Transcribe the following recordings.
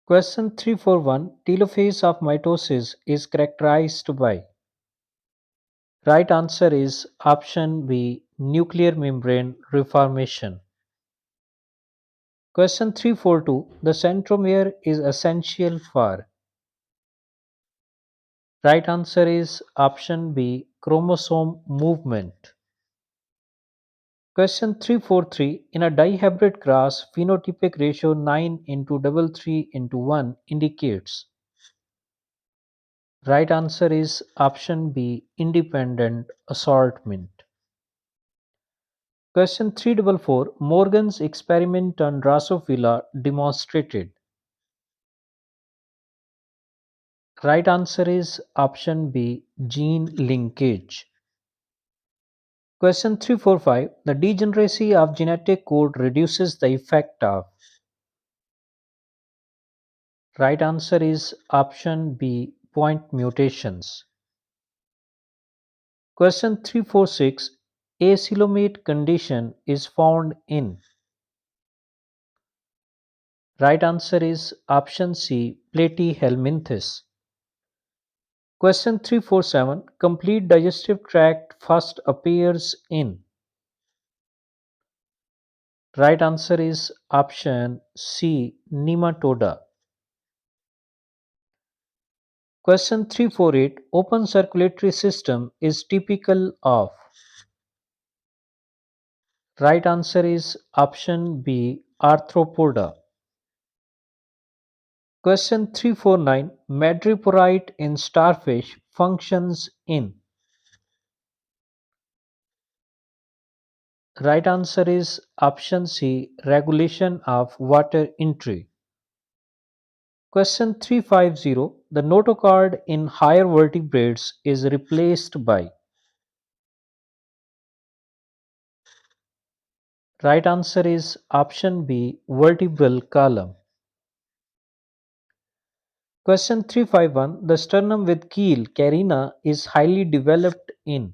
Question 341. Telophase of mitosis is characterized by. Right answer is option B, nuclear membrane reformation. Question 342. The centromere is essential for. Right answer is option B, chromosome movement. Question 343. In a dihybrid grass, phenotypic ratio 9 into 33 into 1 indicates. Right answer is option B, independent assortment. Question 344. Morgan's experiment on Drosophila demonstrated. Right answer is option B, gene linkage. Question 345. The degeneracy of genetic code reduces the effect of. Right answer is option B, point mutations. Question 346. Acylomate condition is found in. Right answer is option C, platyhelminthes. Question 347. Complete digestive tract first appears in. Right answer is option C, nematoda. Question 348. Open circulatory system is typical of. Right answer is option B, arthropoda. Question 349. Madreporite in starfish functions in. Right answer is option C, regulation of water entry. Question 350. The notochord in higher vertebrates is replaced by. Right answer is option B, vertebral column. Question 351. The sternum with keel carina is highly developed in.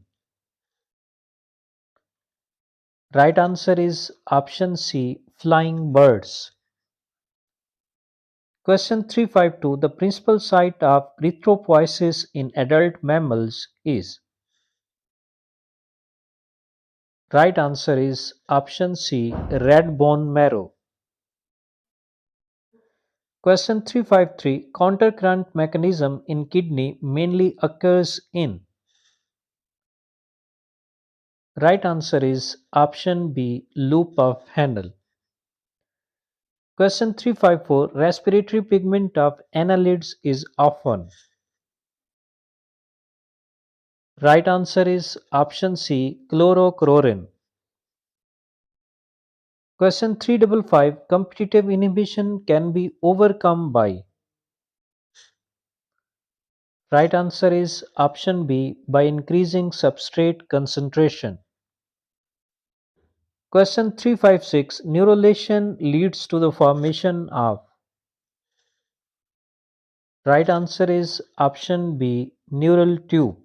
Right answer is option C, flying birds. Question 352. The principal site of erythropoiesis in adult mammals is. Right answer is option C, red bone marrow. Question 353. Countercurrent mechanism in kidney mainly occurs in. Right answer is option B, loop of Handel. Question 354. Respiratory pigment of annelids is often. Right answer is option C, chlorochlorine. Question 355. Competitive inhibition can be overcome by. Right answer is option B, by increasing substrate concentration. Question 356. Neurulation leads to the formation of. Right answer is option B, neural tube.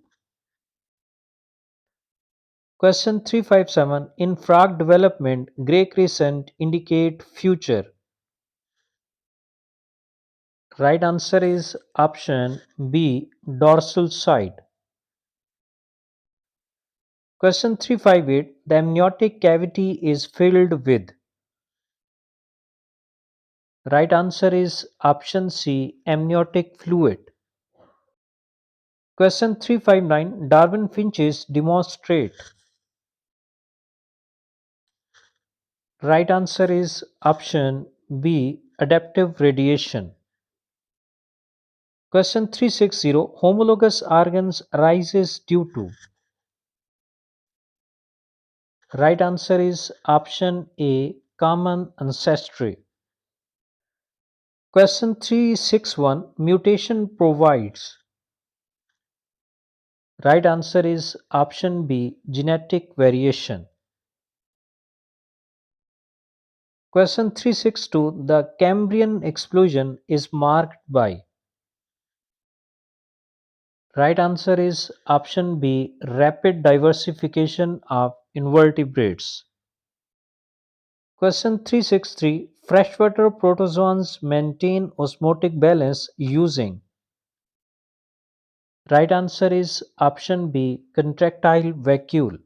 Question 357. In frog development, gray crescent indicate future. Right answer is option B, dorsal side. Question 358. The amniotic cavity is filled with. Right answer is option C, amniotic fluid. Question 359. Darwin finches demonstrate. Right answer is option B, adaptive radiation. Question 360. Homologous organs arises due to. Right answer is option A, common ancestry. Question 361. Mutation provides. Right answer is option B, genetic variation. Question 362. The Cambrian explosion is marked by. Right answer is option B, rapid diversification of invertebrates. Question 363. Freshwater protozoans maintain osmotic balance using. Right answer is option B, contractile vacuole.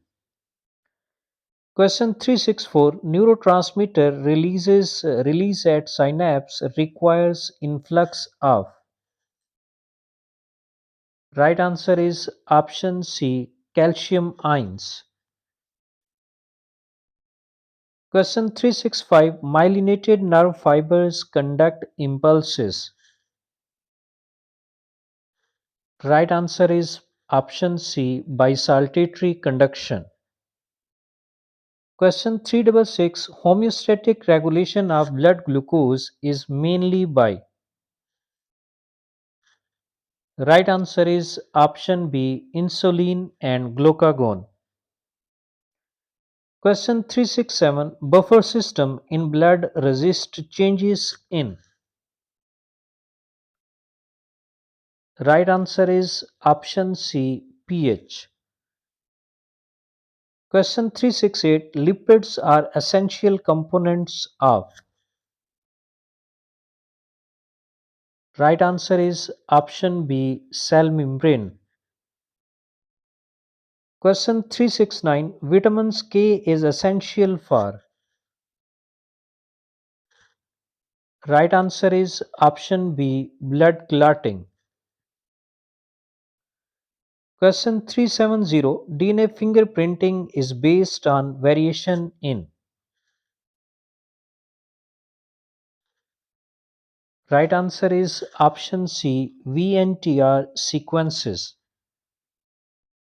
Question 364, neurotransmitter release at synapse requires influx of. Right answer is option C, calcium ions. Question 365, myelinated nerve fibers conduct impulses. Right answer is option C, bisaltatory conduction. Question 366, homeostatic regulation of blood glucose is mainly by. Right answer is option B, insulin and glucagon. Question 367, buffer system in blood resist changes in. Right answer is option C, pH. Question 368, lipids are essential components of. Right answer is option B, cell membrane. Question 369, vitamins K is essential for. Right answer is option B, blood clotting. Question 370, DNA fingerprinting is based on variation in. Right answer is option C, VNTR sequences.